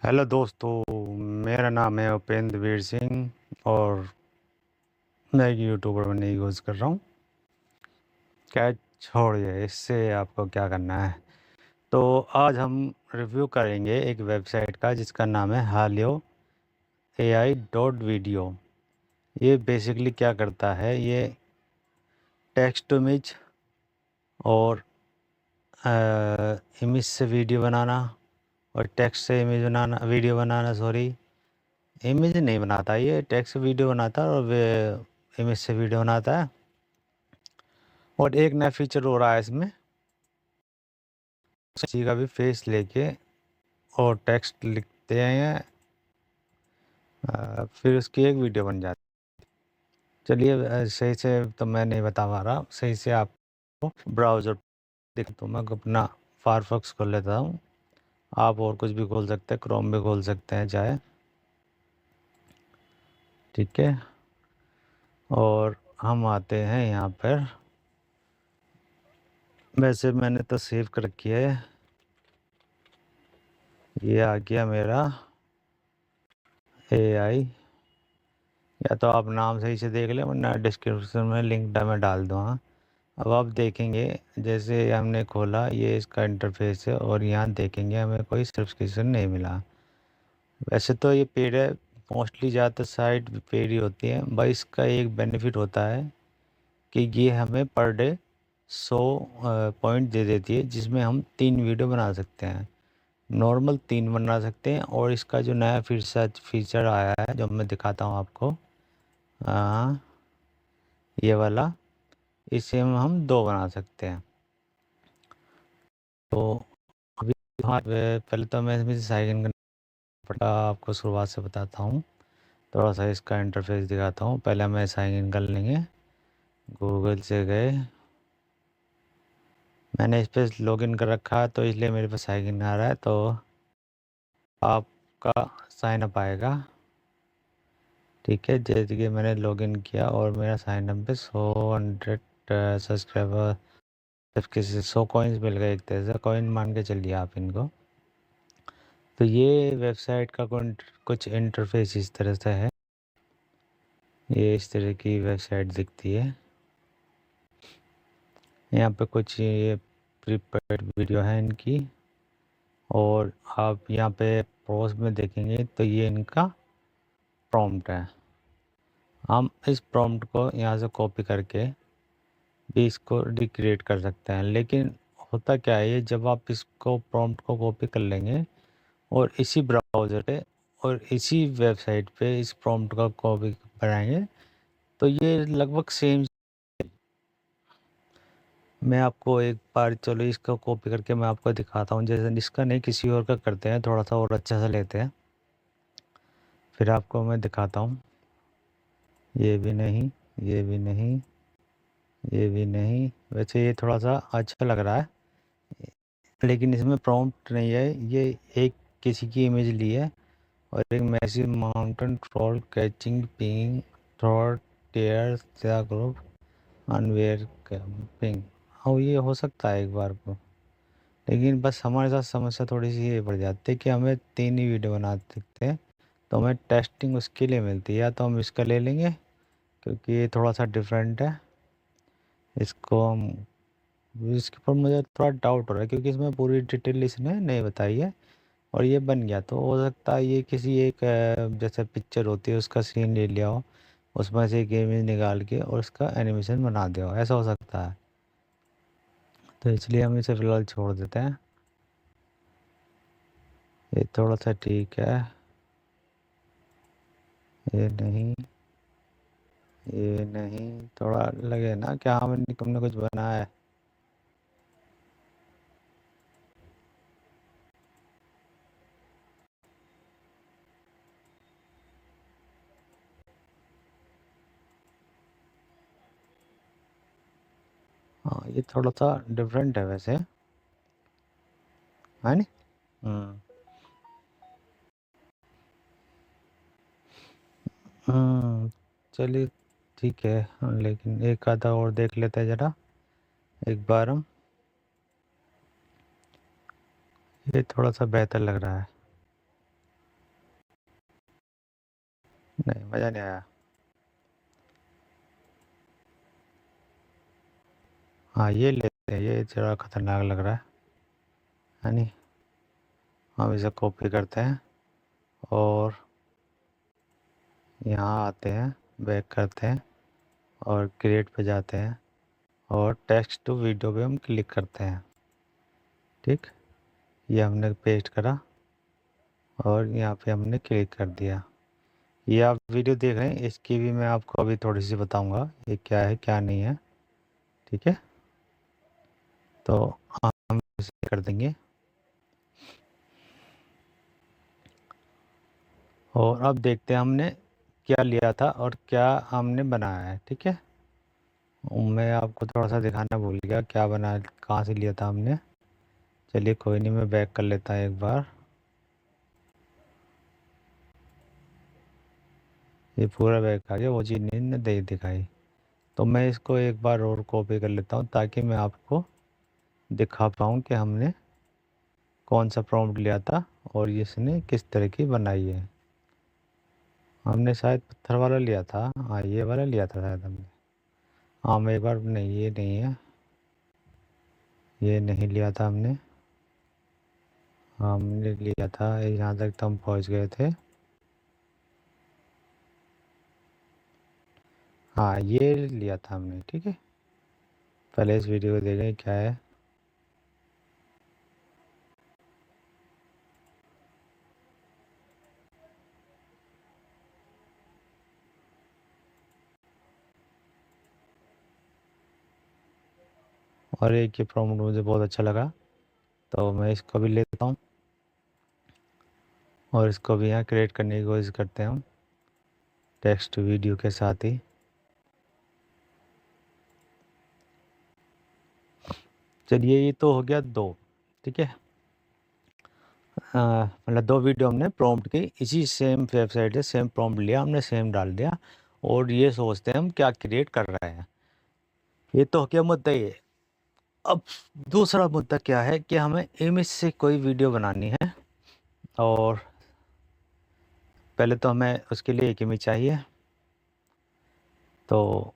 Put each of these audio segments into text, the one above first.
Hello दोस्तों, मेरा नाम है उपेंद्र वीर सिंह और मैं एक यूट्यूबर बनने की कोशिश कर रहा हूँ। क्या छोड़िए, इससे आपको क्या करना है। तो आज हम रिव्यू करेंगे एक वेबसाइट का जिसका नाम है halio.ai.video। ये बेसिकली क्या करता है, ये टेक्स्ट टू इमेज और इमेज से वीडियो बनाना और टेक्स्ट से इमेज बनाना, वीडियो बनाना, सॉरी इमेज नहीं बनाता, ये टेक्स्ट से वीडियो बनाता है और इमेज से वीडियो बनाता है। और एक नया फीचर हो रहा है इसमें, किसी का भी फेस लेके और टेक्स्ट लिखते हैं, फिर उसकी एक वीडियो बन जाती है। चलिए सही से तो मैं नहीं बता पा रहा, सही से आपको ब्राउज़र देख तो मैं अपना फायरफॉक्स खोल लेता हूँ। आप और कुछ भी खोल सकते हैं, क्रोम भी खोल सकते हैं चाहे, ठीक है। और हम आते हैं यहाँ पर, वैसे मैंने तो सेव कर रखी है। ये आ गया मेरा AI, या तो आप नाम सही से देख लें वरना डिस्क्रिप्शन में लिंक मैं डाल दूँगा। अब आप देखेंगे, जैसे हमने खोला, ये इसका इंटरफेस है और यहाँ देखेंगे हमें कोई सब्सक्रिप्शन नहीं मिला। वैसे तो ये पेड है, मोस्टली ज़्यादातर साइट पेड ही होती है। भाई इसका एक बेनिफिट होता है कि ये हमें पर डे 100 पॉइंट दे देती है, जिसमें हम 3 वीडियो बना सकते हैं। नॉर्मल 3 बना सकते हैं और इसका जो नया फीचर आया है जो मैं दिखाता हूँ आपको, हाँ ये वाला, इसे हम 2 बना सकते हैं। तो अभी हाँ, पहले तो मैं इसमें साइन इन करना पड़ेगा, आपको शुरुआत से बताता हूँ। थोड़ा सा इसका इंटरफेस दिखाता हूँ। पहले मैं साइन इन कर लेंगे, गूगल से गए, मैंने इस पर लॉगिन कर रखा है तो इसलिए मेरे पास साइन इन आ रहा है। तो आपका साइन अप आएगा, ठीक है। जैसे कि मैंने लॉगिन किया और मेरा साइन अप पे 100 सब्सक्राइबर, किसी 100 कॉइन्स मिल गए, एक तरह से कॉइन मान के चलिए आप इनको। तो ये वेबसाइट का कुछ इंटरफेस इस तरह से है। ये इस तरह की वेबसाइट दिखती है। यहाँ पे कुछ ये प्रीपेड वीडियो है इनकी, और आप यहाँ पे प्रोस में देखेंगे तो ये इनका प्रॉम्प्ट है। हम इस प्रॉम्प्ट को यहाँ से कॉपी करके भी इसको रिक्रिएट कर सकते हैं। लेकिन होता क्या है, ये जब आप इसको प्रॉम्प्ट को कॉपी कर लेंगे और इसी ब्राउज़र पे और इसी वेबसाइट पे इस प्रॉम्प्ट का कॉपी बनाएंगे तो ये लगभग सेम। मैं आपको एक बार, चलो इसका कॉपी करके मैं आपको दिखाता हूँ। जैसे इसका नहीं, किसी और का करते हैं, थोड़ा सा और अच्छा सा लेते हैं, फिर आपको मैं दिखाता हूँ। ये भी नहीं, ये भी नहीं, ये भी नहीं। वैसे ये थोड़ा सा अच्छा लग रहा है, लेकिन इसमें प्रॉम्प्ट नहीं है। ये एक किसी की इमेज ली है और एक massive mountain troll catching ping throat tear group unaware camping. हाँ, ये हो सकता है एक बार को, लेकिन बस हमारे साथ समस्या थोड़ी सी ये बढ़ जाती है कि हमें 3 ही वीडियो बना सकते हैं, तो हमें टेस्टिंग उसके लिए मिलती है। या तो हम इसका ले लेंगे क्योंकि ये थोड़ा सा डिफरेंट है, इसको हम, इसके ऊपर मुझे थोड़ा डाउट हो रहा है क्योंकि इसमें पूरी डिटेल इसने नहीं बताई है। और ये बन गया तो हो सकता है ये किसी एक जैसे पिक्चर होती है उसका सीन ले लिया हो, उसमें से एक इमेज निकाल के और उसका एनिमेशन बना दिया हो, ऐसा हो सकता है। तो इसलिए हम इसे फ़िलहाल छोड़ देते हैं। ये थोड़ा सा ठीक है, ये नहीं, ये नहीं, थोड़ा लगे ना क्या हमने तुमने कुछ बनाया है। हाँ, ये थोड़ा सा डिफरेंट है वैसे, है नी। हम्म चलिए ठीक है। हाँ, लेकिन एक आधा और देख लेते हैं ज़रा एक बार हम। ये थोड़ा सा बेहतर लग रहा है। नहीं, मज़ा नहीं आया। हाँ, ये लेते हैं, ये ज़रा खतरनाक लग रहा है नहीं? हम इसे कॉपी करते हैं और यहाँ आते हैं, बैक करते हैं और क्रिएट पे जाते हैं और टेक्स्ट टू वीडियो पे हम क्लिक करते हैं। ठीक, ये हमने पेस्ट करा और यहाँ पे हमने क्लिक कर दिया। ये आप वीडियो देख रहे हैं, इसकी भी मैं आपको अभी थोड़ी सी बताऊंगा ये क्या है क्या नहीं है। ठीक है, तो हम इसे कर देंगे और अब देखते हैं हमने क्या लिया था और क्या हमने बनाया है। ठीक है, मैं आपको थोड़ा सा दिखाना भूल गया क्या बना, कहाँ से लिया था हमने। चलिए कोई नहीं, मैं बैक कर लेता हूँ एक बार। ये पूरा बैक आ गया, वो चीज़ नहीं न दे दिखाई। तो मैं इसको एक बार और कॉपी कर लेता हूँ ताकि मैं आपको दिखा पाऊँ कि हमने कौन सा प्रॉम्प्ट लिया था और इसने किस तरह की बनाई है। हमने शायद पत्थर वाला लिया था, हाँ ये वाला लिया था शायद हमने। हाँ मैं एक बार, नहीं ये नहीं है, ये नहीं लिया था हमने। हमने लिया था, यहाँ तक तो हम पहुँच गए थे। हाँ ये लिया था हमने। ठीक है, पहले इस वीडियो को देखें क्या है। और एक ये प्रॉम्प्ट मुझे बहुत अच्छा लगा, तो मैं इसको भी लेता हूँ और इसको भी यहाँ क्रिएट करने की कोशिश करते हैं हम टेक्स्ट वीडियो के साथ ही। चलिए ये तो हो गया दो। ठीक है, मतलब दो वीडियो हमने प्रॉम्प्ट की, इसी सेम वेबसाइट से सेम प्रॉम्प्ट लिया हमने, सेम डाल दिया और ये सोचते हैं हम क्या क्रिएट कर रहे हैं। ये तो हो गया मुद्दा ये। अब दूसरा मुद्दा क्या है कि हमें इमेज से कोई वीडियो बनानी है और पहले तो हमें उसके लिए एक इमेज चाहिए। तो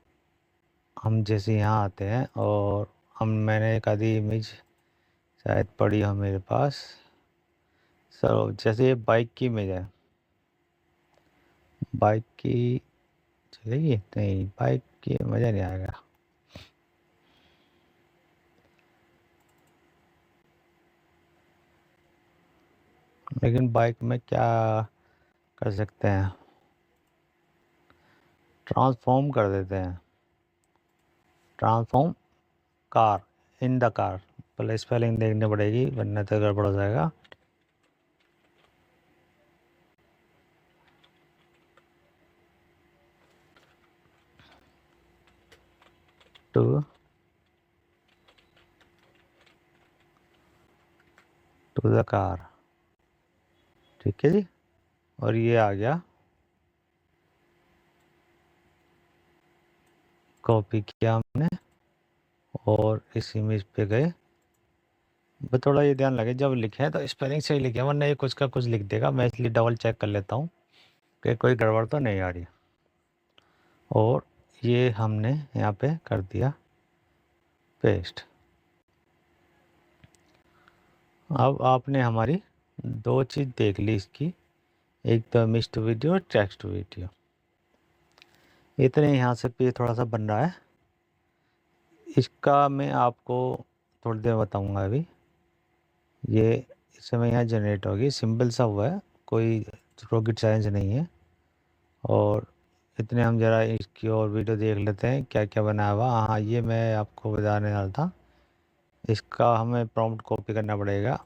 हम जैसे यहाँ आते हैं और मैंने एक आधी इमेज शायद पड़ी हो मेरे पास। सर जैसे ये बाइक की इमेज है, बाइक की चलेगी? नहीं, बाइक की मज़ा नहीं आएगा। लेकिन बाइक में क्या कर सकते हैं, ट्रांसफॉर्म कर देते हैं, transform car, in the car. पहले स्पेलिंग देखनी पड़ेगी वरना तो गड़बड़ हो जाएगा। To to the car. ठीक है जी, और ये आ गया, कॉपी किया हमने और इस इमेज पे गए। बस थोड़ा ये ध्यान लगे जब लिखे तो स्पेलिंग सही लिखे, वरना ये कुछ का कुछ लिख देगा। मैं इसलिए डबल चेक कर लेता हूँ कि कोई गड़बड़ तो नहीं आ रही। और ये हमने यहाँ पे कर दिया पेस्ट। अब आपने हमारी दो चीज़ देख ली इसकी, एक तो मिक्स्ड वीडियो और टेक्स्ट वीडियो। इतने यहाँ से पे थोड़ा सा बन रहा है, इसका मैं आपको थोड़ी देर बताऊंगा। अभी ये इस समय यहाँ जनरेट होगी, सिंपल सा हुआ है, कोई रॉकेट साइंस नहीं है। और इतने हम ज़रा इसकी और वीडियो देख लेते हैं क्या क्या बनाया हुआ। हाँ ये मैं आपको बताने वाला था, इसका हमें प्रॉम्प्ट कॉपी करना पड़ेगा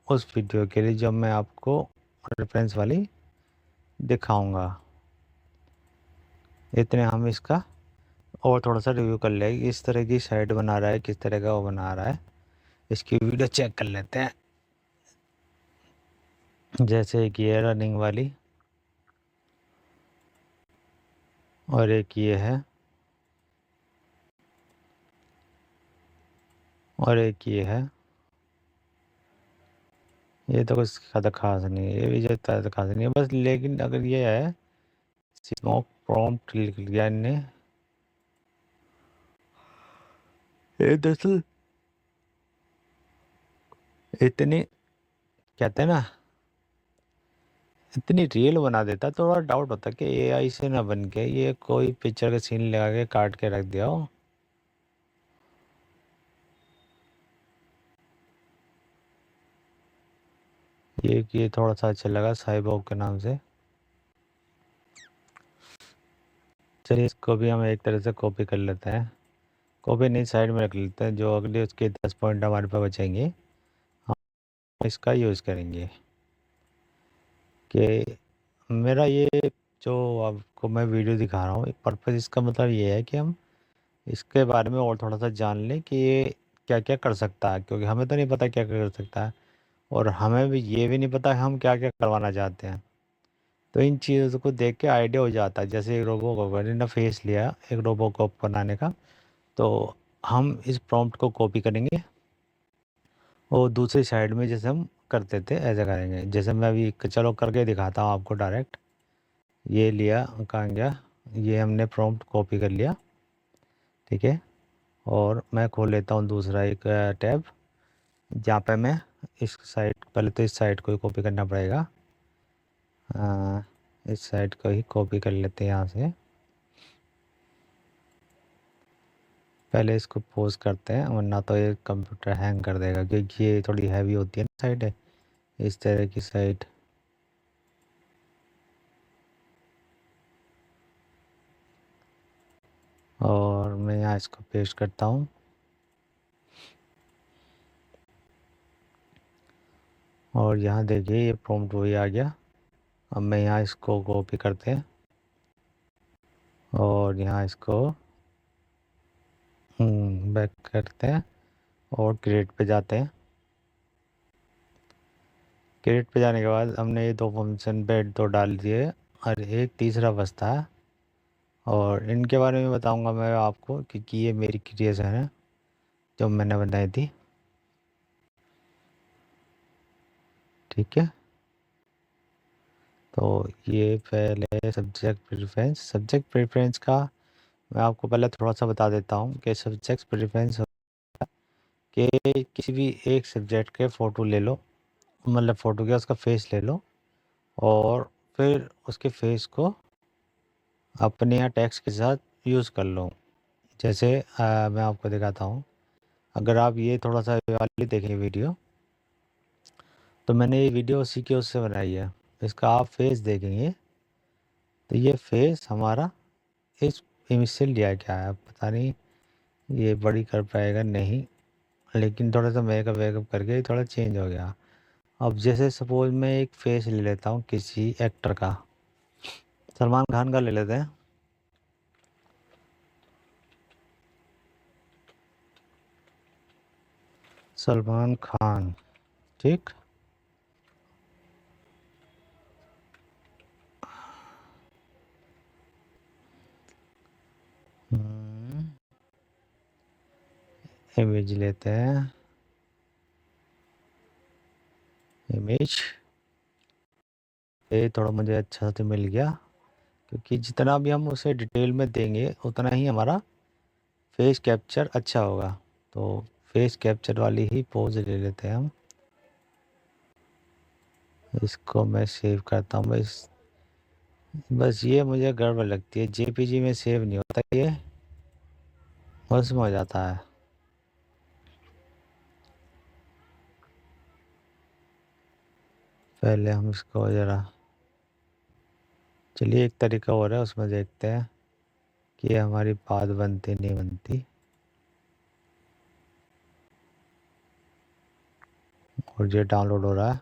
उस वीडियो के लिए जब मैं आपको रेफरेंस वाली दिखाऊंगा। इतने हम इसका और थोड़ा सा रिव्यू कर लेंगे, इस तरह की साइट बना रहा है, किस तरह का वो बना रहा है, इसकी वीडियो चेक कर लेते हैं। जैसे कि ये रनिंग वाली और एक ये है और एक ये है। ये तो कुछ ज़्यादा खास नहीं है, ये भी ज़्यादा खास नहीं है बस, लेकिन अगर ये है स्मोक प्रॉम्प्ट लिख लिया इनने। ये दरअसल इतनी कहते हैं ना, इतनी रियल बना देता, थोड़ा डाउट होता कि एआई से ना बन के ये कोई पिक्चर का सीन लगा के काट के रख दिया हो। ये थोड़ा सा अच्छा लगा साइबॉग के नाम से। चलिए इसको भी हम एक तरह से कॉपी कर लेते हैं। कॉपी नहीं, साइड में रख लेते हैं, जो अगले उसके 10 पॉइंट हमारे पास बचेंगे हम इसका यूज़ करेंगे। कि मेरा ये जो आपको मैं वीडियो दिखा रहा हूँ, पर्पज़ इसका मतलब ये है कि हम इसके बारे में और थोड़ा सा जान लें कि ये क्या क्या कर सकता है, क्योंकि हमें तो नहीं पता क्या क्या कर सकता है, और हमें भी ये भी नहीं पता हम क्या क्या करवाना चाहते हैं। तो इन चीज़ों को देख के आइडिया हो जाता है। जैसे एक रोबो को ने फेस लिया एक रोबो को बनाने का, तो हम इस प्रॉम्प्ट को कॉपी करेंगे और दूसरी साइड में जैसे हम करते थे ऐसा करेंगे। जैसे मैं अभी चलो करके दिखाता हूँ आपको डायरेक्ट। ये लिया, कहाँ गया, ये हमने प्रॉम्प्ट कॉपी कर लिया, ठीक है। और मैं खोल लेता हूँ दूसरा एक टैब, जहाँ पे मैं इस साइड, पहले तो इस साइड को ही कॉपी करना पड़ेगा। इस साइड को ही कॉपी कर लेते हैं यहाँ से। पहले इसको पोज करते हैं, वरना तो ये कंप्यूटर हैंग कर देगा, क्योंकि ये थोड़ी हैवी होती है ना साइड है, इस तरह की साइड। और मैं यहाँ इसको पेस्ट करता हूँ, और यहाँ देखिए ये प्रॉम्प्ट वही आ गया। अब मैं यहाँ इसको कॉपी करते हैं और यहाँ इसको बैक करते हैं और क्रिएट पे जाते हैं। क्रिएट पे जाने के बाद हमने ये दो फंक्शन बेड तो डाल दिए, और एक तीसरा बचता है, और इनके बारे में बताऊंगा मैं आपको, क्योंकि ये मेरी क्रिएशन है जो मैंने बनाई थी, ठीक है। तो ये पहले सब्जेक्ट प्रेफरेंस का मैं आपको पहले थोड़ा सा बता देता हूँ कि सब्जेक्ट प्रेफरेंस कि किसी भी एक सब्जेक्ट के फ़ोटो ले लो, मतलब फ़ोटो क्या उसका फेस ले लो, और फिर उसके फेस को अपने यहाँ टेक्स्ट के साथ यूज़ कर लो। जैसे मैं आपको दिखाता हूँ, अगर आप ये थोड़ा सा ये वाली देखें वीडियो, तो मैंने ये वीडियो उसी के उससे बनाई है। इसका आप फेस देखेंगे तो ये फेस हमारा इस इमेज से लिया गया है। पता नहीं ये बड़ी कर पाएगा नहीं, लेकिन थोड़ा सा मेकअप वेकअप करके थोड़ा चेंज हो गया। अब जैसे सपोज मैं एक फेस ले लेता हूँ किसी एक्टर का, सलमान खान का ले लेते हैं। सलमान खान, ठीक। इमेज लेते हैं, इमेज ये थोड़ा मुझे अच्छा से मिल गया, क्योंकि जितना भी हम उसे डिटेल में देंगे उतना ही हमारा फेस कैप्चर अच्छा होगा। तो फेस कैप्चर वाली ही पोज ले लेते हैं हम। इसको मैं सेव करता हूँ बस ये मुझे गड़बड़ लगती है, जेपीजी में सेव नहीं होता, ये उसमें हो जाता है। पहले हम इसको ज़रा, चलिए एक तरीका और है उसमें देखते हैं कि हमारी बात बनती नहीं बनती। और ये डाउनलोड हो रहा है,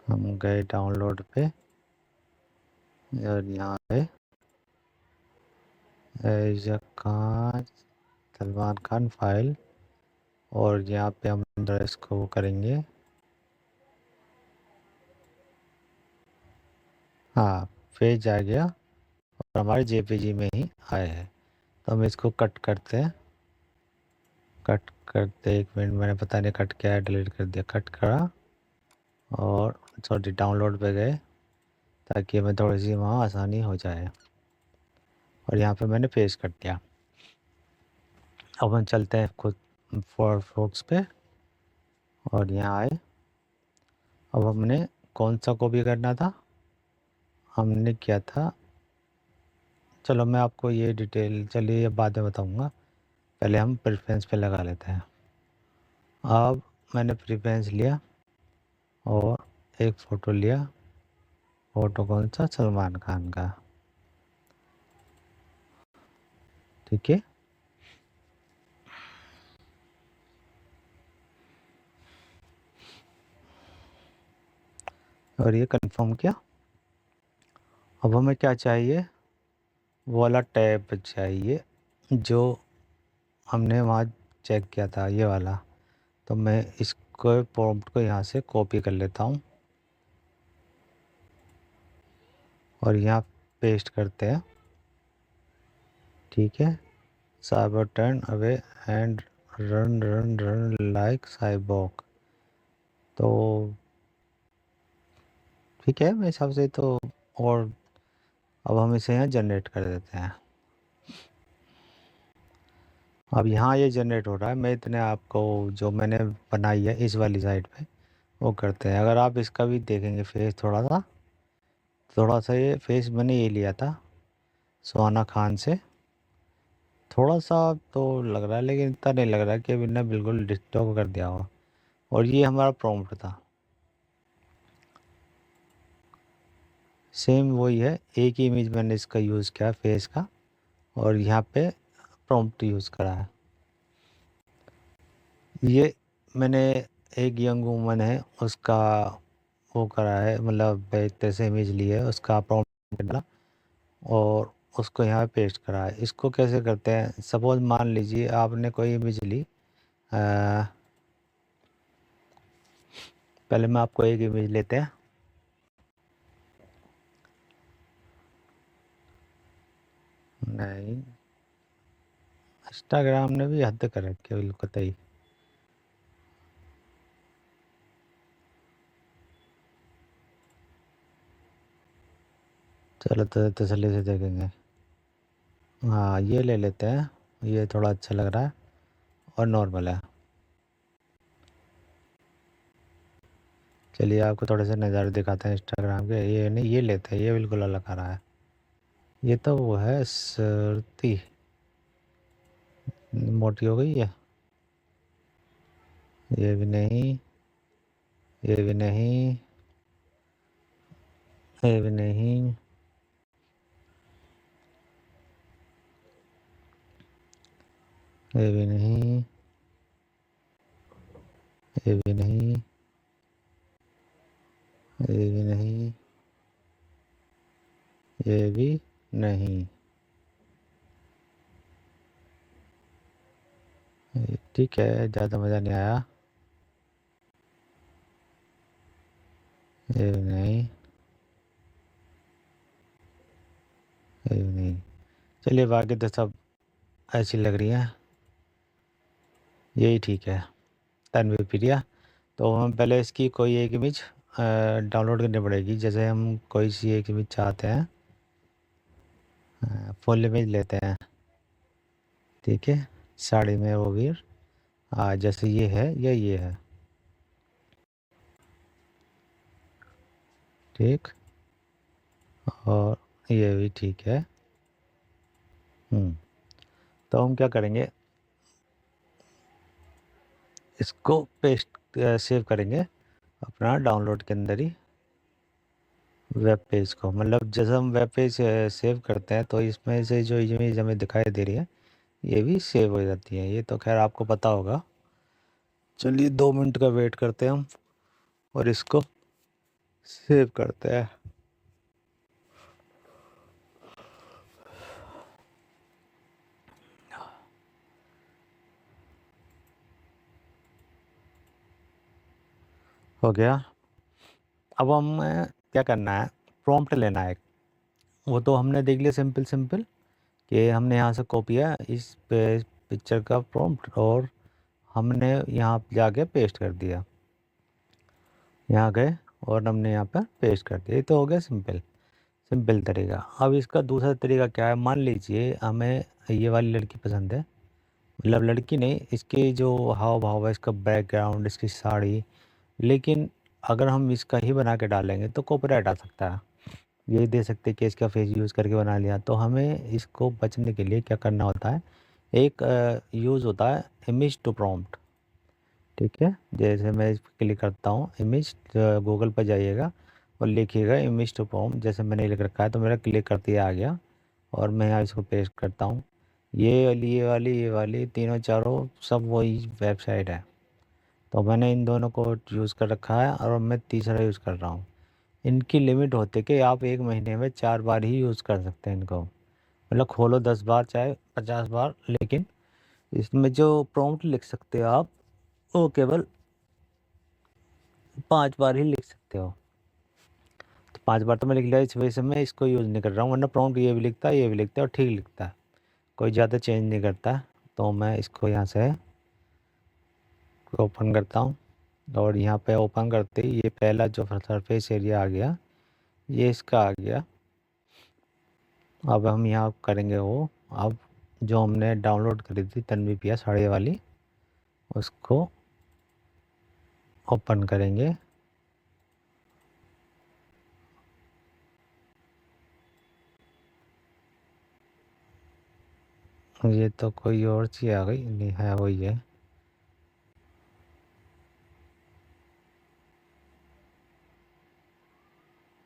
हम गए डाउनलोड पे और यहाँ पे खान, सलमान खान फाइल, और यहाँ पे हम अंदर इसको करेंगे। हाँ, पेज आ गया और हमारे जेपीजी में ही आए हैं। तो हम इसको कट करते हैं, कट करते, एक मिनट, मैंने पता नहीं कट किया है, डिलीट कर दिया, कट करा और सॉरी डाउनलोड पे गए ताकि हमें थोड़ी सी वहाँ आसानी हो जाए। और यहाँ पे मैंने पेस्ट कर दिया। अब हम चलते हैं खुद फायरफॉक्स पे और यहाँ आए। अब हमने कौन सा कॉपी करना था, हमने किया था, चलो मैं आपको ये डिटेल चलिए ये बाद में बताऊँगा, पहले हम प्रेफरेंस पे लगा लेते हैं। अब मैंने प्रेफरेंस लिया और एक फ़ोटो लिया, फ़ोटो कौन सा, सलमान खान का, ठीक है। और ये कंफर्म किया। अब हमें क्या चाहिए, वो वाला टैब चाहिए जो हमने वहाँ चेक किया था, ये वाला। तो मैं इसको प्रॉम्प्ट को यहाँ से कॉपी कर लेता हूँ और यहाँ पेस्ट करते हैं, ठीक है। Cyber turn away and run run run like cyborg, तो ठीक है मेरे हिसाब से तो। और अब हम इसे यहाँ जनरेट कर देते हैं। अब यहाँ ये जनरेट हो रहा है, मैं इतने आपको जो मैंने बनाई है इस वाली साइड पे वो करते हैं। अगर आप इसका भी देखेंगे फेस थोड़ा सा ये फेस मैंने ये लिया था सुहाना खान से, थोड़ा सा तो लग रहा है लेकिन इतना नहीं लग रहा कि अभी ने बिल्कुल डिस्टर्ब कर दिया हो। और ये हमारा प्रॉम्प्ट था, सेम वही है, एक ही इमेज मैंने इसका यूज़ किया फेस का और यहाँ पे प्रॉम्प्ट यूज़ करा है। ये मैंने एक यंग वूमन है उसका वो करा है, मतलब एक तरह से इमेज ली है उसका प्रॉम्प्ट डाला और उसको यहाँ पे पेस्ट करा है। इसको कैसे करते हैं, सपोज मान लीजिए आपने कोई इमेज ली, पहले मैं आपको एक इमेज लेते हैं, नहीं इंस्टाग्राम ने भी हद कर रखी है बिल्कुल कतई। चलो तो तसल्ली से देखेंगे, हाँ ये ले लेते हैं, ये थोड़ा अच्छा लग रहा है और नॉर्मल है। चलिए आपको थोड़े से नज़ारे दिखाते हैं इंस्टाग्राम के, ये नहीं ये लेते हैं, ये बिल्कुल अलग आ रहा है। ये तो वो है सर्दी मोटी हो गई है, ये भी नहीं, ये भी नहीं, ये भी नहीं, ये भी नहीं, ये भी नहीं, ये भी नहीं, ये भी नहीं, ठीक है ज़्यादा मज़ा नहीं आया, ये भी नहीं, ये भी नहीं। चलिए बाकी तो सब ऐसी लग रही हैं, यही ठीक है। तन्वी प्रिया, तो हम पहले इसकी कोई एक इमेज डाउनलोड करनी पड़ेगी। जैसे हम कोई सी एक इमेज चाहते हैं, फुल इमेज लेते हैं, ठीक है, साड़ी में वो भी जैसे ये है या ये है, ठीक, और ये भी ठीक है। तो हम क्या करेंगे, इसको पेस्ट सेव करेंगे अपना डाउनलोड के अंदर ही वेब पेज को। मतलब जैसे हम वेब पेज सेव करते हैं तो इसमें से जो इमेज हमें दिखाई दे रही है ये भी सेव हो जाती है, ये तो खैर आपको पता होगा। चलिए 2 मिनट का वेट करते हैं हम और इसको सेव करते हैं। हो गया। अब हम क्या करना है, प्रॉम्प्ट लेना है। वो तो हमने देख लिया सिंपल सिंपल कि हमने यहाँ से कॉपी है इस पिक्चर का प्रॉम्प्ट और हमने यहाँ जाके पेस्ट कर दिया। यहाँ गए और हमने यहाँ पर पेस्ट कर दिया। ये तो हो गया सिंपल सिंपल तरीका। अब इसका दूसरा तरीका क्या है, मान लीजिए हमें ये वाली लड़की पसंद है, मतलब लड़की नहीं, इसकी जो हाव भाव है, इसका बैकग्राउंड, इसकी साड़ी, लेकिन अगर हम इसका ही बना के डालेंगे तो कॉपीराइट आ सकता है। ये दे सकते कि इसका फेस यूज़ करके बना लिया। तो हमें इसको बचने के लिए क्या करना होता है, एक यूज़ होता है इमेज टू प्रॉम्प्ट। ठीक है, जैसे मैं इस पर क्लिक करता हूँ, इमेज, गूगल पर जाइएगा और लिखिएगा इमेज टू प्रॉम्प्ट, जैसे मैंने लिख रखा है तो मेरा क्लिक करते ही आ गया। और मैं यहाँ इसको पेस्ट करता हूँ। ये वाली तीनों चारों सब वही वेबसाइट है। तो मैंने इन दोनों को यूज़ कर रखा है और मैं तीसरा यूज़ कर रहा हूँ। इनकी लिमिट होती है कि आप 1 महीने में 4 बार ही यूज़ कर सकते हैं इनको। मतलब खोलो 10 बार चाहे 50 बार, लेकिन इसमें जो प्रॉम्प्ट लिख सकते हो आप, वो केवल 5 बार ही लिख सकते हो। तो 5 बार तो मैं लिख लिया, इस वजह से मैं इसको यूज़ नहीं कर रहा हूँ, वरना प्रॉम्प्ट ये भी लिखता है, ये भी लिखता है और ठीक लिखता है, कोई ज़्यादा चेंज नहीं करता। तो मैं इसको यहाँ से ओपन करता हूँ और यहाँ पे ओपन करते ही ये पहला जो सरफेस एरिया आ गया, ये इसका आ गया। अब हम यहाँ करेंगे वो, अब जो हमने डाउनलोड करी थी तन्वी पिया साड़ी वाली, उसको ओपन करेंगे। ये तो कोई और चीज़ आ गई, नहीं है वही है।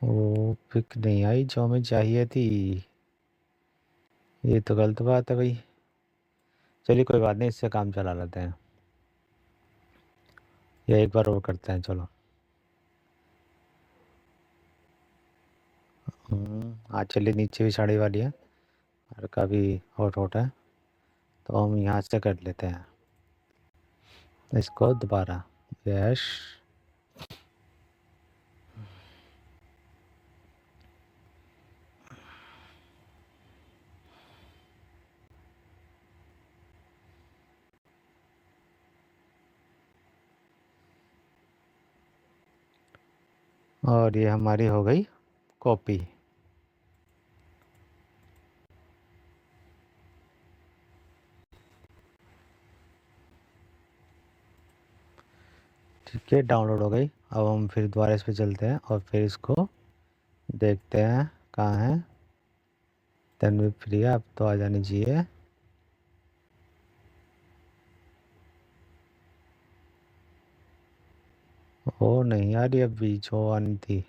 वो पिक नहीं आई जो हमें चाहिए थी, ये तो गलत बात है भाई। चलिए कोई बात नहीं, इससे काम चला लेते हैं, या एक बार और करते हैं, चलो। हाँ चलिए, नीचे भी साड़ी वाली है और काफ़ी हॉट हॉट है, तो हम यहाँ से कर लेते हैं इसको दोबारा। यश, और ये हमारी हो गई कॉपी। ठीक है, डाउनलोड हो गई। अब हम फिर दोबारा इस पे चलते हैं और फिर इसको देखते हैं कहाँ है। तन्वी प्रिया, अब तो आ जानी चाहिए। ओ नहीं यार, ये अभी जो आनी थी,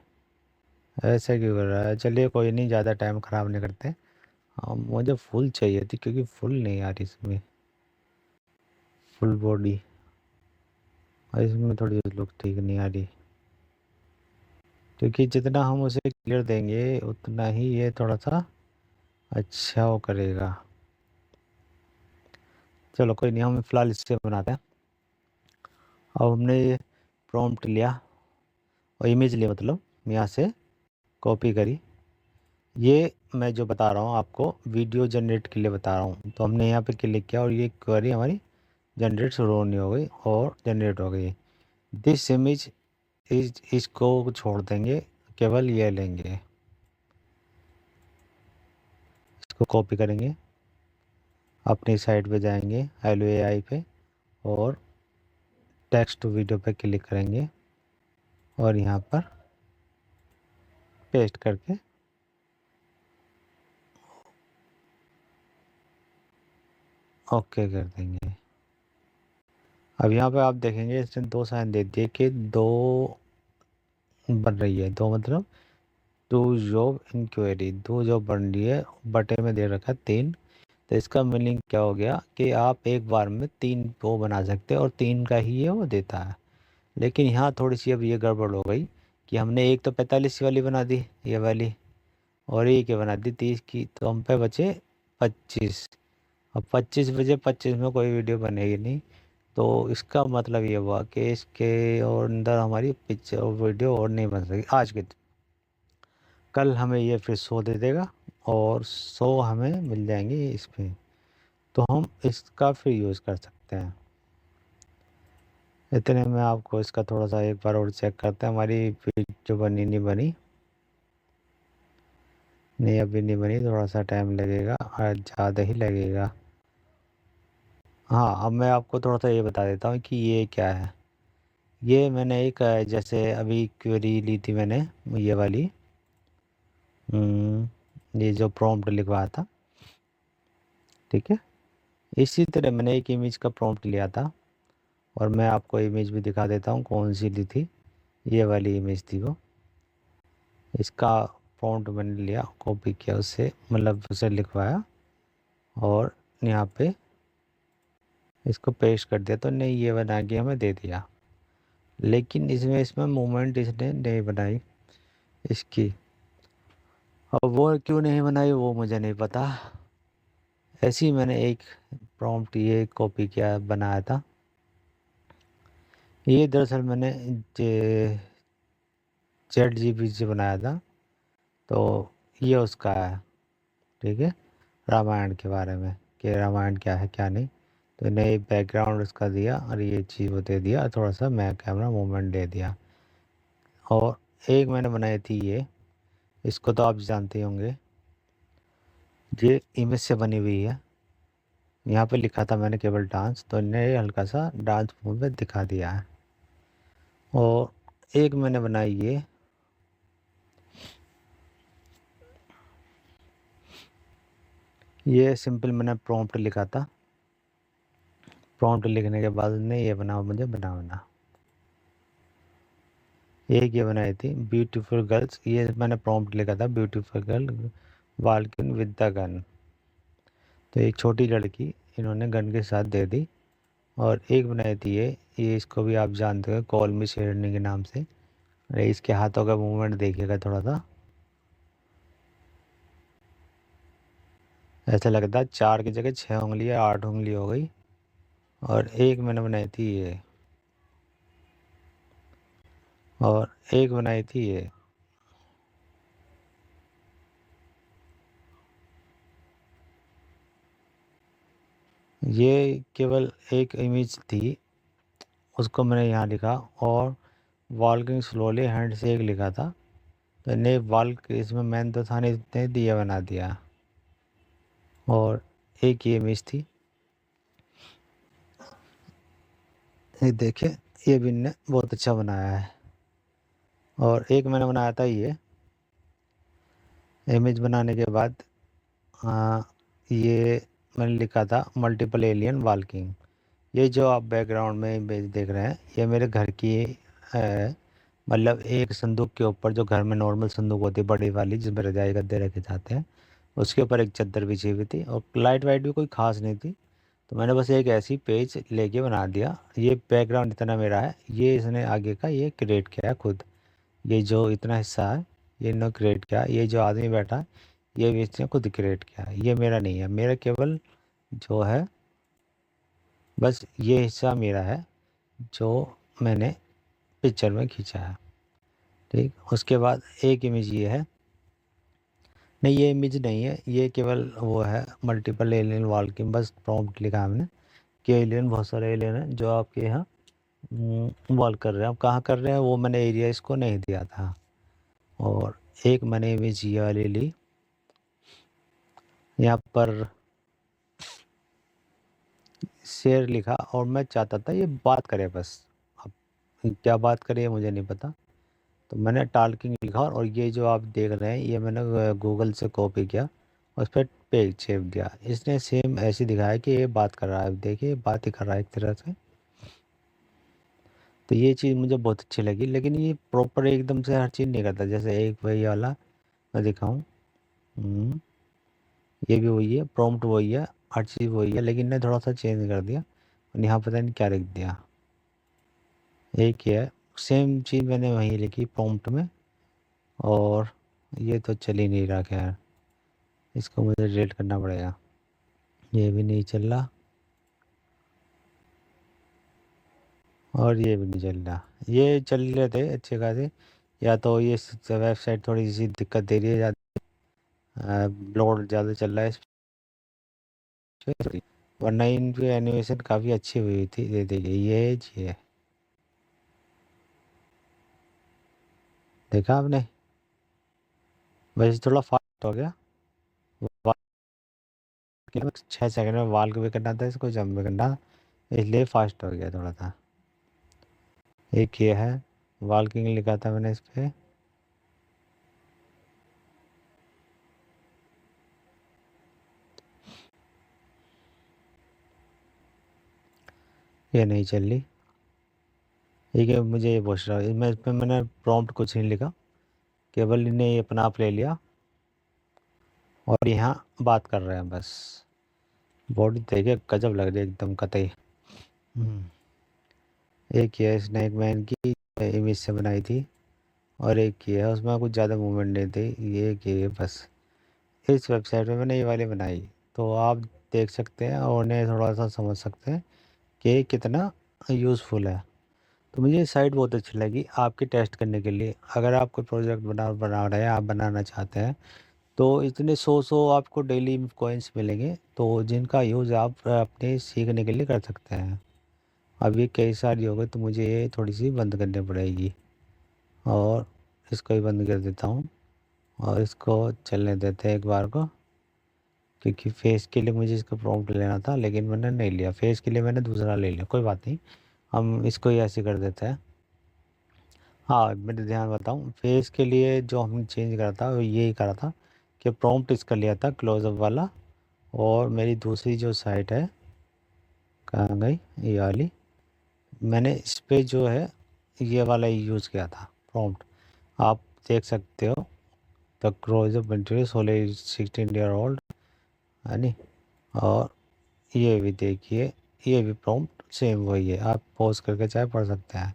ऐसे क्यों कर रहा है। चलिए कोई नहीं, ज़्यादा टाइम ख़राब नहीं करते। हाँ मुझे फुल चाहिए थी, क्योंकि फुल नहीं आ रही इसमें, फुल बॉडी, और इसमें थोड़ी लुक ठीक नहीं आ रही, क्योंकि जितना हम उसे क्लियर देंगे उतना ही ये थोड़ा सा अच्छा वो करेगा। चलो कोई नहीं, हम फ़िलहाल इससे बनाते हैं। अब हमने ये प्रॉम्प्ट लिया और इमेज लिया, मतलब यहाँ से कॉपी करी। ये मैं जो बता रहा हूँ आपको वीडियो जनरेट के लिए बता रहा हूँ। तो हमने यहाँ पे क्लिक किया और ये क्वेरी हमारी जनरेट शुरू होनी हो गई और जनरेट हो गई। दिस इमेज इसको छोड़ देंगे, केवल ये लेंगे, इसको कॉपी करेंगे, अपनी साइट पे जाएंगे हेलो एआई पे और टेक्स्ट टू वीडियो पे क्लिक करेंगे और यहाँ पर पेस्ट करके ओके कर देंगे। अब यहाँ पे आप देखेंगे इसने 2 साइन दे दिए कि 2 बन रही है, 2 मतलब 2 जॉब इंक्वायरी, 2 जॉब बन रही है, बटे में दे रखा है 3। तो इसका मीनिंग क्या हो गया कि आप एक बार में 3 वो बना सकते हैं और 3 का ही ये वो देता है। लेकिन यहाँ थोड़ी सी अब ये गड़बड़ हो गई कि हमने एक तो 45 वाली बना दी ये वाली, और एक ये बना दी 30 की, तो हम पे बचे 25। अब 25 बजे 25 में कोई वीडियो बनेगी नहीं। तो इसका मतलब ये हुआ कि इसके और अंदर हमारी पिक्चर और वीडियो और नहीं बन सकी आज के दिन। कल हमें ये फिर 100 दे देगा और 100 हमें मिल जाएंगे इस पे, तो हम इसका फिर यूज़ कर सकते हैं। इतने में आपको इसका थोड़ा सा एक बार और चेक करते हैं, हमारी वीडियो बनी नहीं बनी। नहीं, अभी नहीं बनी, थोड़ा सा टाइम लगेगा और ज़्यादा ही लगेगा। हाँ, अब मैं आपको थोड़ा सा ये बता देता हूँ कि ये क्या है। ये मैंने एक जैसे अभी क्वेरी ली थी मैंने, ये वाली, ये जो प्रॉम्प्ट लिखवाया था, ठीक है। इसी तरह मैंने एक इमेज का प्रॉम्प्ट लिया था, और मैं आपको इमेज भी दिखा देता हूँ कौन सी ली थी। ये वाली इमेज थी वो। इसका प्रॉम्प्ट मैंने लिया, कॉपी किया उससे, मतलब उसे लिखवाया और यहाँ पे इसको पेस्ट कर दिया, तो नहीं ये बना के हमें दे दिया। लेकिन इसमें मूवमेंट इसने नहीं बनाई इसकी। अब वो क्यों नहीं बनाई वो मुझे नहीं पता। ऐसे ही मैंने एक प्रॉम्प्ट ये कॉपी किया, बनाया था। ये दरअसल मैंने ChatGPT से बनाया था, तो ये उसका है, ठीक है, रामायण के बारे में, कि रामायण क्या है क्या नहीं। तो नई बैकग्राउंड उसका दिया और ये चीज़ वो दे दिया, थोड़ा सा मैं कैमरा मूवमेंट दे दिया। और एक मैंने बनाई थी ये, इसको तो आप जानते ही होंगे, ये इमेज से बनी हुई है। यहाँ पे लिखा था मैंने केवल डांस, तो इन्हें हल्का सा डांस मूवमेंट दिखा दिया है। और एक मैंने बनाई ये सिंपल मैंने प्रॉम्प्ट लिखा था। प्रॉम्प्ट लिखने के बाद ने ये बना, मुझे बना एक ये बनाई थी ब्यूटीफुल गर्ल्स। ये मैंने प्रॉम्प्ट लिखा था, beautiful girl walking with the gun. तो एक छोटी लड़की इन्होंने गन के साथ दे दी। और एक बनाई थी ये इसको भी आप जानते हो, कॉल मी शेरनी के नाम से। अरे इसके हाथों का मूवमेंट देखिएगा थोड़ा सा, ऐसा लगता है 4 की जगह 6 उंगली या 8 उंगली हो गई। और एक मैंने बनाई थी ये, और एक बनाई थी ये केवल एक इमेज थी, उसको मैंने यहाँ लिखा। और वॉल्किंग स्लोली हैंड से एक लिखा था, तो ने वॉल्क इसमें मैन तो था नहीं, इतने दिया बना दिया। और एक ये इमेज थी, ये देखिए, ये भी ने बहुत अच्छा बनाया है। और एक मैंने बनाया था ये इमेज बनाने के बाद, ये मैंने लिखा था मल्टीपल एलियन वॉल्किंग। ये जो आप बैकग्राउंड में इमेज देख रहे हैं, ये मेरे घर की है। मतलब एक संदूक के ऊपर, जो घर में नॉर्मल संदूक होती है बड़ी वाली, जिसमें रजाई गद्दे रखे जाते हैं, उसके ऊपर एक चादर बिछी हुई थी, और लाइट वाइट भी कोई खास नहीं थी। तो मैंने बस एक ऐसी पेज लेके बना दिया। ये बैकग्राउंड इतना मेरा है, ये इसने आगे का ये क्रिएट किया है खुद। ये जो इतना हिस्सा है, ये इन्होंने क्रिएट किया। ये जो आदमी बैठा है, ये भी इसने खुद क्रिएट किया है, ये मेरा नहीं है। मेरा केवल जो है, बस ये हिस्सा मेरा है जो मैंने पिक्चर में खींचा है, ठीक। उसके बाद एक इमेज ये है, नहीं ये इमेज नहीं है, ये केवल वो है मल्टीपल एलियन वॉल्किंग। बस प्रॉम्प्ट लिखा है हमने कि एलियन, बहुत सारे एलियन हैं जो आपके यहाँ वॉल कर रहे हैं। अब कहाँ कर रहे हैं वो मैंने एरिया इसको नहीं दिया था। और एक मैंने इमेज ये वाली ली, यहाँ पर शेर लिखा, और मैं चाहता था ये बात करे बस। अब क्या बात करे मुझे नहीं पता, तो मैंने टाल्किंग लिखा। और ये जो आप देख रहे हैं, ये मैंने गूगल से कॉपी किया, उस पर पेज सेव दिया। इसने सेम ऐसे दिखाया कि ये बात कर रहा है, देखिए बात ही कर रहा है एक तरह से। तो ये चीज़ मुझे बहुत अच्छी लगी, लेकिन ये प्रॉपर एकदम से हर चीज़ नहीं करता। जैसे एक वही वाला मैं दिखाऊं, हम्म, ये भी वही है, प्रॉम्प्ट वही है, हर चीज़ वही है, लेकिन ने थोड़ा सा चेंज कर दिया। और यहाँ पता नहीं क्या लिख दिया, एक ही है, सेम चीज़ मैंने वहीं लिखी प्रॉम्प्ट में। और ये तो चल ही नहीं रहा, खैर इसको मुझे डिलीट करना पड़ेगा। ये भी नहीं चल रहा, और ये भी नहीं चल रहा। ये चल रहे थे अच्छे खासे, या तो ये वेबसाइट थोड़ी सी दिक्कत दे रही है, लोड ज़्यादा चल रहा है इस पे। वरना इनकी एनिमेशन काफ़ी अच्छी हुई थी। ये देखिए, ये है। देखा आपने? वैसे थोड़ा फास्ट हो गया। वाल के लिए 6 सेकंड में वाल को भी करना था, इसको जंप भी करना, इसलिए फास्ट हो गया थोड़ा सा। एक ये है, वॉल्किंग लिखा था मैंने इस पे। ये नहीं चल रही। ठीक है, मुझे ये पूछ रहा है, मैं इस पर मैंने प्रॉम्प्ट कुछ नहीं लिखा, केवल इन्हें ये अपना आप ले लिया और यहाँ बात कर रहे हैं बस। बॉडी देखिए गजब लग रही है एकदम कतई। हम्म। एक ये स्नैक मैन की इमेज से बनाई थी, और एक ये है, उसमें कुछ ज़्यादा मूवमेंट नहीं थी, ये एक ये बस। इस वेबसाइट पे मैंने ये वाली बनाई, तो आप देख सकते हैं और उन्हें थोड़ा सा समझ सकते हैं कि कितना यूज़फुल है। तो मुझे ये साइट बहुत अच्छी लगी आपके टेस्ट करने के लिए। अगर आप कोई प्रोजेक्ट बना रहे हैं, आप बनाना चाहते हैं, तो इतने 100 आपको डेली कॉइन्स मिलेंगे, तो जिनका यूज़ आप अपने सीखने के लिए कर सकते हैं। अब ये कई सारी हो गई, तो मुझे ये थोड़ी सी बंद करनी पड़ेगी, और इसको भी बंद कर देता हूँ, और इसको चलने देते हैं एक बार को, क्योंकि फेस के लिए मुझे इसका प्रॉम्प्ट लेना था, लेकिन मैंने नहीं लिया। फेस के लिए मैंने दूसरा ले लिया, कोई बात नहीं, हम इसको ही ऐसे कर देते हैं। हाँ, मेरे ध्यान बताऊँ, फेस के लिए जो हमने चेंज करा था वो यही करा था कि प्रॉम्प्ट इसका लिया था क्लोजअप वाला, और मेरी दूसरी जो साइट है, कहाँ गई ये वाली, मैंने इस पे जो है ये वाला ही यूज़ किया था प्रॉम्प्ट। आप देख सकते हो, the Closeup introduce only 16 year old, है नी। और ये भी देखिए, ये भी प्रॉम्प्ट सेम वही है, आप पॉज करके चाहे पढ़ सकते हैं।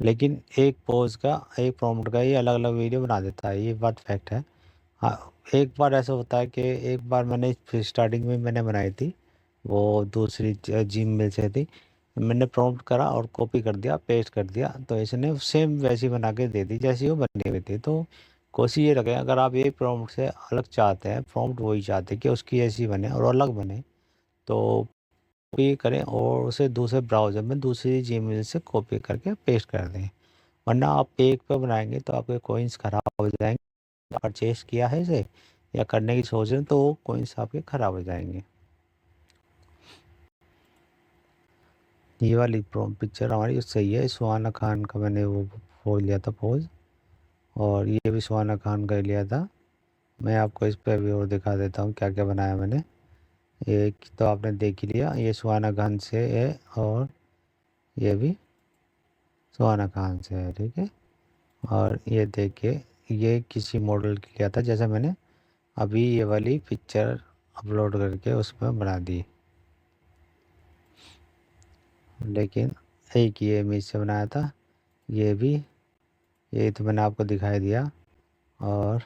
लेकिन एक पॉज का, एक प्रॉम्प्ट का ये अलग अलग वीडियो बना देता है, ये बात फैक्ट है। हाँ, एक बार ऐसा होता है कि एक बार मैंने स्टार्टिंग में मैंने बनाई थी, वो दूसरी जिम मिल से थी, मैंने प्रॉम्प्ट करा और कॉपी कर दिया, पेस्ट कर दिया, तो इसने सेम वैसी बना के दे दी जैसी वो बनी हुई थी। तो कोशिश ये रखें, अगर आप एक प्रॉम्प्ट से अलग चाहते हैं, प्रॉम्प्ट वही चाहते हैं कि उसकी ऐसी बने और अलग बने, तो कॉपी करें और उसे दूसरे ब्राउज़र में दूसरी जीमेल से कॉपी करके पेस्ट कर दें। वरना आप एक पे बनाएंगे तो आपके कॉइन्स ख़राब हो जाएंगे। परचेस किया है इसे या करने की सोच रहे हैं, तो कॉइन्स आपके ख़राब हो जाएंगे। ये वाली पिक्चर हमारी सही है, सुहाना खान का मैंने वो पोज लिया था पोज, और ये भी सुहाना खान का ही लिया था। मैं आपको इस पर भी और दिखा देता हूँ क्या क्या बनाया मैंने। एक तो आपने देख ही लिया, ये सुहाना खान से है, और ये भी सुहाना खान से है, ठीक है। और ये देखिए, ये किसी मॉडल की लिया था, जैसे मैंने अभी ये वाली पिक्चर अपलोड करके उसमें बना दी, लेकिन एक ये इमेज से बनाया था। ये भी, ये तो मैंने आपको दिखाई दिया। और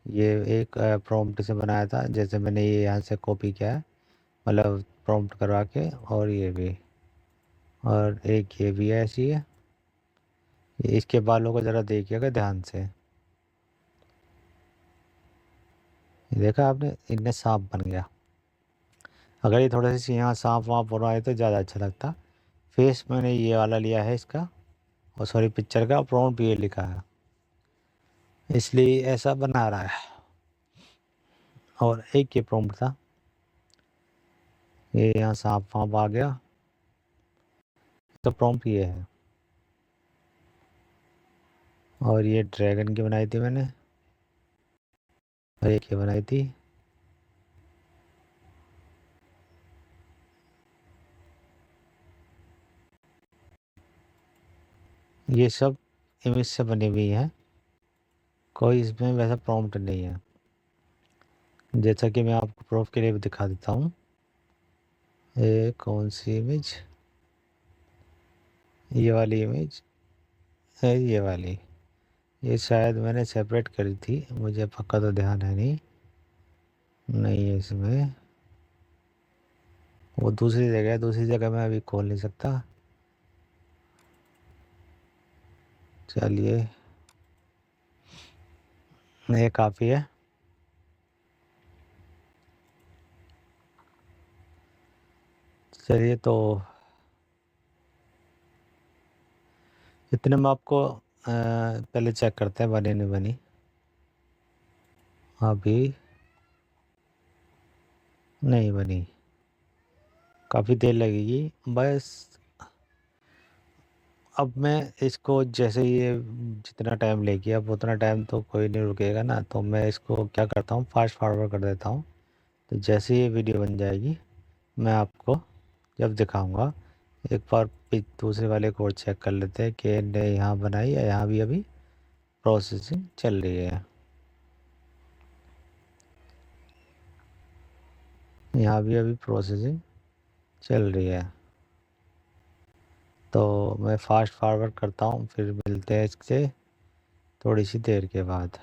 ये एक प्रॉम्प्ट से बनाया था, जैसे मैंने ये यहाँ से कॉपी किया है, मतलब प्रॉम्प्ट करवा के, और ये भी, और एक ये भी ऐसी है। इसके बालों को ज़रा देखिएगा ध्यान से, ये देखा आपने, इनने सांप बन गया। अगर ये थोड़े से यहाँ सांप वाँप हो रहा है तो ज़्यादा अच्छा लगता। फेस मैंने ये वाला लिया है इसका, और सॉरी पिक्चर का प्रॉम्प्ट ये लिखा है, इसलिए ऐसा बना रहा है। और एक ये प्रॉम्प्ट था, ये यहाँ सांप वाँप आ गया, तो प्रॉम्प्ट ये है। और ये ड्रैगन की बनाई थी मैंने, और एक ये बनाई थी। ये सब इमेज से बनी हुई है, कोई इसमें वैसा प्रॉम्प्ट नहीं है। जैसा कि मैं आपको प्रूफ के लिए भी दिखा देता हूँ। ये कौन सी इमेज, ये वाली इमेज है, ये वाली, ये शायद मैंने सेपरेट करी थी, मुझे पक्का तो ध्यान है नहीं, नहीं है इसमें, वो दूसरी जगह है, दूसरी जगह मैं अभी खोल नहीं सकता। चलिए, ये काफ़ी है। चलिए, तो इतने में आपको पहले चेक करते हैं बनी नहीं बनी। अभी नहीं बनी, काफ़ी देर लगेगी बस। अब मैं इसको जैसे ये जितना टाइम लेगी, अब उतना टाइम तो कोई नहीं रुकेगा ना, तो मैं इसको क्या करता हूँ, फास्ट फॉरवर्ड कर देता हूँ। तो जैसे ये वीडियो बन जाएगी मैं आपको जब दिखाऊंगा, एक बार दूसरे वाले को और चेक कर लेते हैं कि ने यहाँ बनाई या यहाँ भी अभी प्रोसेसिंग चल रही है। यहाँ भी अभी प्रोसेसिंग चल रही है। तो मैं फास्ट फॉरवर्ड करता हूँ, फिर मिलते हैं इससे थोड़ी सी देर के बाद।